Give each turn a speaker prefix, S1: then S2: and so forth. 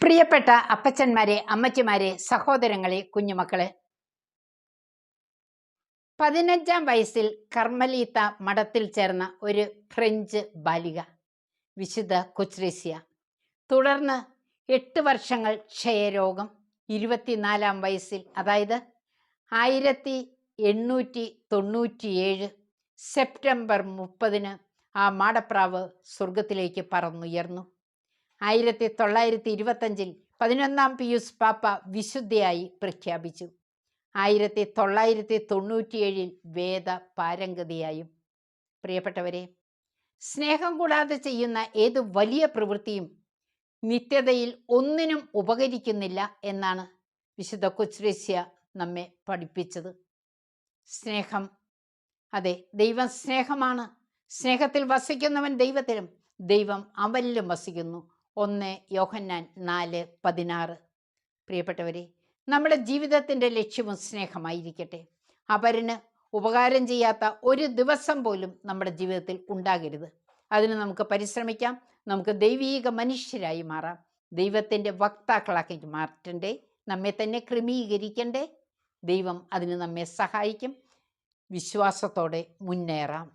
S1: പ്രിയപ്പെട്ട അപ്പച്ചന്മാരെ, അമ്മച്ചിമാരെ, സഹോദരങ്ങളെ, കുഞ്ഞുമക്കളെ, 15-ാം വയസ്സിൽ കർമ്മലീത്ത മഠത്തിൽ ചേർന്ന ഒരു ഫ്രഞ്ച് ബാലിക വിശുദ്ധ കൊച്ച്രേസ്യ. തുടർന്ന് 8 വർഷങ്ങൾ ക്ഷയരോഗം. 24-ാം വയസ്സിൽ, അതായത് 1897 സെപ്റ്റംബർ 30-ന് ആ മാടപ്രാവ് സ്വർഗത്തിലേക്ക് പറന്നുയർന്നു. 1925-ൽ 11-ാം പിയൂസ് പാപ്പ വിശുദ്ധയായി പ്രഖ്യാപിച്ചു. 1997-ൽ വേദ പാരംഗതിയായും. പ്രിയപ്പെട്ടവരെ, സ്നേഹം കൂടാതെ ചെയ്യുന്ന ഏത് വലിയ പ്രവൃത്തിയും നിത്യതയിൽ ഒന്നിനും ഉപകരിക്കുന്നില്ല എന്നാണ് വിശുദ്ധ കൊച്ച്രേസ്യ നമ്മെ പഠിപ്പിച്ചത്. സ്നേഹം, അതെ, ദൈവം സ്നേഹമാണ്. സ്നേഹത്തിൽ വസിക്കുന്നവൻ ദൈവത്തിലും ദൈവം അവനിലും വസിക്കുന്നു. 1 യോഹന്നാൻ 4:16. പ്രിയപ്പെട്ടവരെ, നമ്മുടെ ജീവിതത്തിൻ്റെ ലക്ഷ്യവും സ്നേഹമായിരിക്കട്ടെ. അപരന് ഉപകാരം ചെയ്യാത്ത ഒരു ദിവസം പോലും നമ്മുടെ ജീവിതത്തിൽ ഉണ്ടാകരുത്. അതിന് നമുക്ക് പരിശ്രമിക്കാം. നമുക്ക് ദൈവീക മനുഷ്യരായി മാറാം. ദൈവത്തിൻ്റെ വക്താക്കളാക്കി മാറ്റണ്ടേ, നമ്മെ തന്നെ ക്രമീകരിക്കണ്ടേ. ദൈവം അതിന് നമ്മെ സഹായിക്കും. വിശ്വാസത്തോടെ മുന്നേറാം.